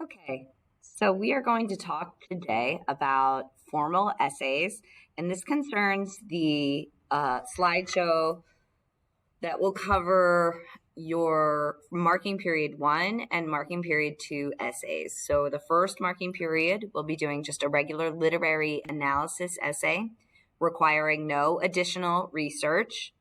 Okay, so we are going to talk today about formal essays, and this concerns the slideshow that will cover your marking period 1 and marking period 2 essays. So the first marking period, we'll be doing just a regular literary analysis essay requiring no additional research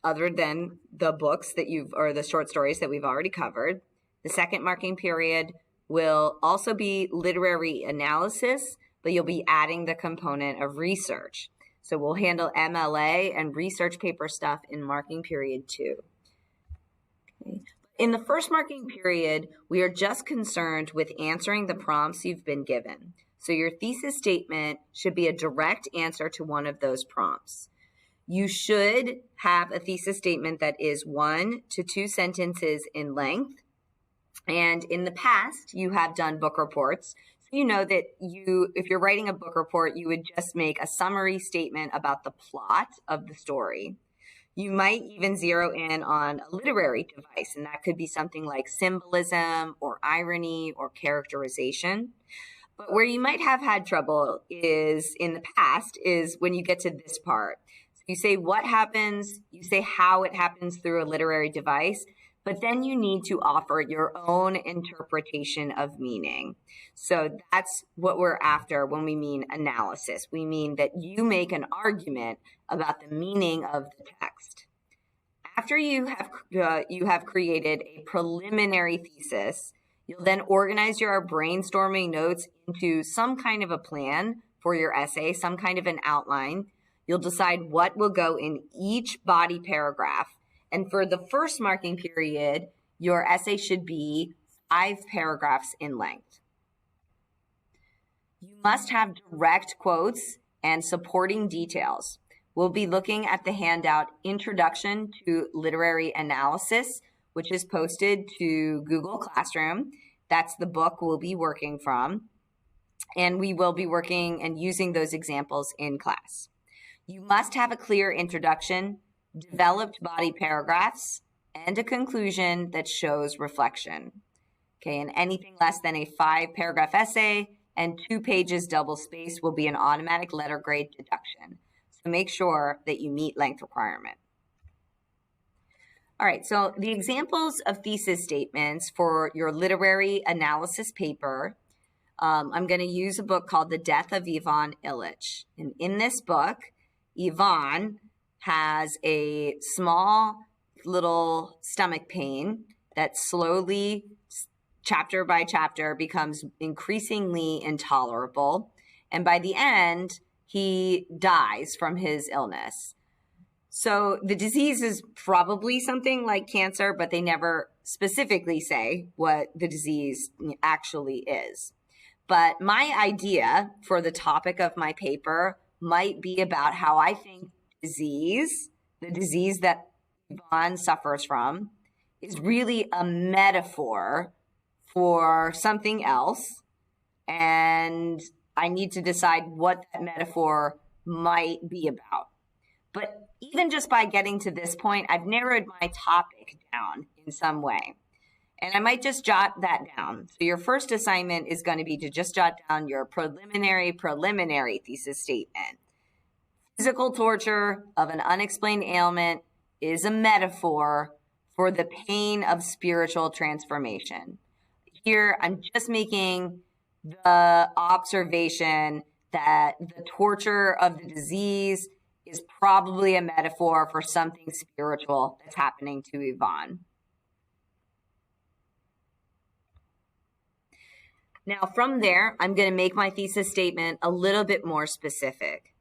other than the books that or the short stories that we've already covered. The second marking period will also be literary analysis, but you'll be adding the component of research. So we'll handle MLA and research paper stuff in marking period 2. Okay. In the first marking period, we are just concerned with answering the prompts you've been given. So your thesis statement should be a direct answer to one of those prompts. You should have a thesis statement that is 1 to 2 sentences in length. And in the past, you have done book reports. So you know that if you're writing a book report, you would just make a summary statement about the plot of the story. You might even zero in on a literary device, and that could be something like symbolism or irony or characterization. But where you might have had trouble is in the past is when you get to this part. So you say what happens, you say how it happens through a literary device, but then you need to offer your own interpretation of meaning. So that's what we're after when we mean analysis. We mean that you make an argument about the meaning of the text. After you have created a preliminary thesis, you'll then organize your brainstorming notes into some kind of a plan for your essay, some kind of an outline. You'll decide what will go in each body paragraph. And for the first marking period, your essay should be 5 paragraphs in length. You must have direct quotes and supporting details. We'll be looking at the handout Introduction to Literary Analysis, which is posted to Google Classroom. That's the book we'll be working from. And we will be working and using those examples in class. You must have a clear introduction, developed body paragraphs, and a conclusion that shows reflection. Okay, and anything less than a 5-paragraph essay and 2 pages double space will be an automatic letter grade deduction. So make sure that you meet length requirement. All right, so the examples of thesis statements for your literary analysis paper, I'm going to use a book called The Death of Ivan Illich. And in this book, Ivan has a small little stomach pain that slowly, chapter by chapter, becomes increasingly intolerable. And by the end, he dies from his illness. So the disease is probably something like cancer, but they never specifically say what the disease actually is. But my idea for the topic of my paper might be about how I think the disease that Ivan suffers from, is really a metaphor for something else. And I need to decide what that metaphor might be about. But even just by getting to this point, I've narrowed my topic down in some way. And I might just jot that down. So your first assignment is going to be to just jot down your preliminary thesis statement. Physical torture of an unexplained ailment is a metaphor for the pain of spiritual transformation. Here, I'm just making the observation that the torture of the disease is probably a metaphor for something spiritual that's happening to Ivan. Now, from there, I'm going to make my thesis statement a little bit more specific.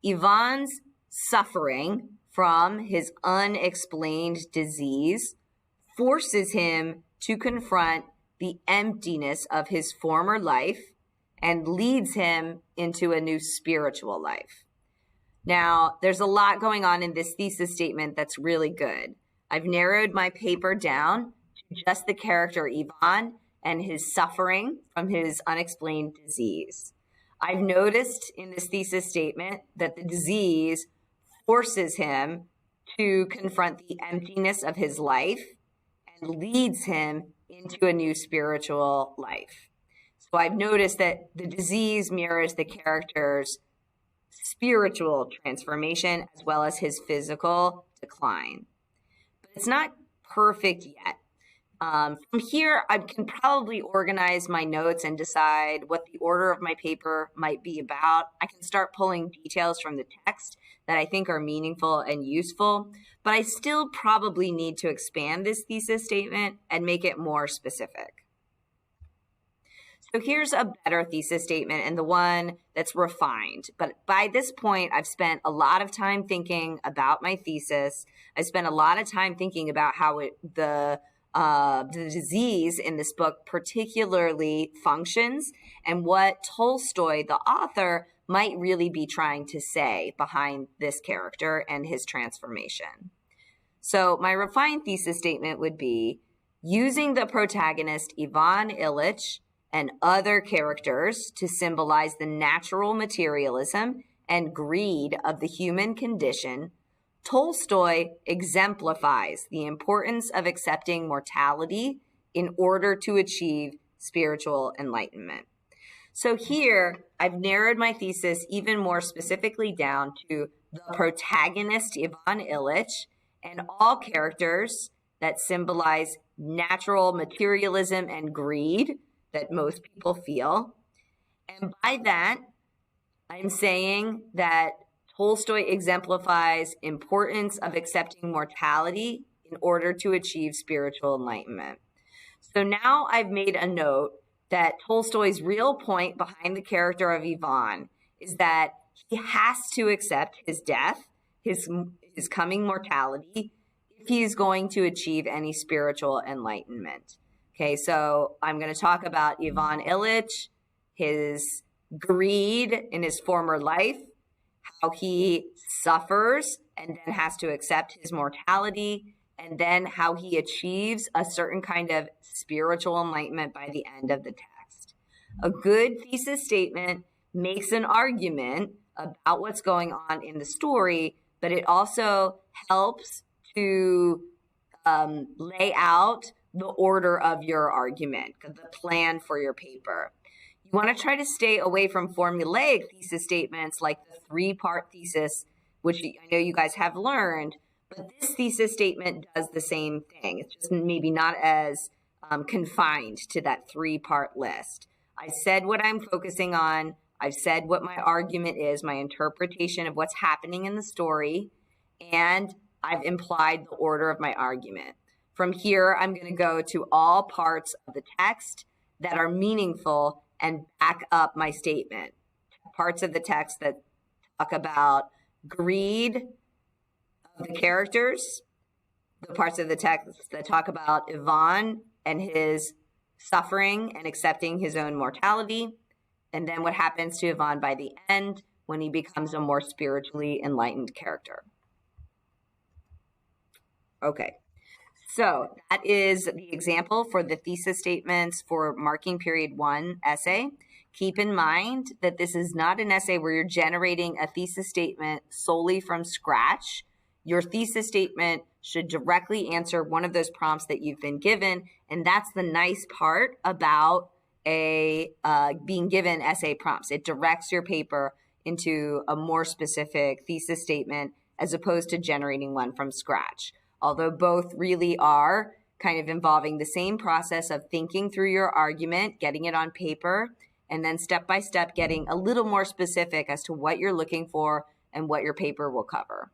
Ivan's suffering from his unexplained disease forces him to confront the emptiness of his former life and leads him into a new spiritual life. Now, there's a lot going on in this thesis statement that's really good. I've narrowed my paper down to just the character Ivan and his suffering from his unexplained disease. I've noticed in this thesis statement that the disease forces him to confront the emptiness of his life and leads him into a new spiritual life. So I've noticed that the disease mirrors the character's spiritual transformation as well as his physical decline. But it's not perfect yet. From here, I can probably organize my notes and decide what the order of my paper might be about. I can start pulling details from the text that I think are meaningful and useful, but I still probably need to expand this thesis statement and make it more specific. So here's a better thesis statement and the one that's refined. But by this point, I've spent a lot of time thinking about my thesis. I spent a lot of time thinking about how the disease in this book particularly functions and what Tolstoy, the author, might really be trying to say behind this character and his transformation. So my refined thesis statement would be, using the protagonist Ivan Ilyich and other characters to symbolize the natural materialism and greed of the human condition, Tolstoy exemplifies the importance of accepting mortality in order to achieve spiritual enlightenment. So here, I've narrowed my thesis even more specifically down to the protagonist, Ivan Ilyich, and all characters that symbolize natural materialism and greed that most people feel. And by that, I'm saying that Tolstoy exemplifies importance of accepting mortality in order to achieve spiritual enlightenment. So now I've made a note that Tolstoy's real point behind the character of Ivan is that he has to accept his death, his coming mortality, if he's going to achieve any spiritual enlightenment. Okay, so I'm going to talk about Ivan Ilyich, his greed in his former life, how he suffers and then has to accept his mortality, and then how he achieves a certain kind of spiritual enlightenment by the end of the text. A good thesis statement makes an argument about what's going on in the story, but it also helps to lay out the order of your argument, the plan for your paper. You want to try to stay away from formulaic thesis statements like the three-part thesis, which I know you guys have learned, but this thesis statement does the same thing. It's just maybe not as confined to that three-part list. I said what I'm focusing on. I've said what my argument is, my interpretation of what's happening in the story, and I've implied the order of my argument. From here, I'm going to go to all parts of the text that are meaningful and back up my statement. Parts of the text that talk about greed of the characters, the parts of the text that talk about Ivan and his suffering and accepting his own mortality, and then what happens to Ivan by the end when he becomes a more spiritually enlightened character. Okay. So that is the example for the thesis statements for marking period 1 essay. Keep in mind that this is not an essay where you're generating a thesis statement solely from scratch. Your thesis statement should directly answer one of those prompts that you've been given. And that's the nice part about being given essay prompts. It directs your paper into a more specific thesis statement as opposed to generating one from scratch. Although both really are kind of involving the same process of thinking through your argument, getting it on paper, and then step by step getting a little more specific as to what you're looking for and what your paper will cover.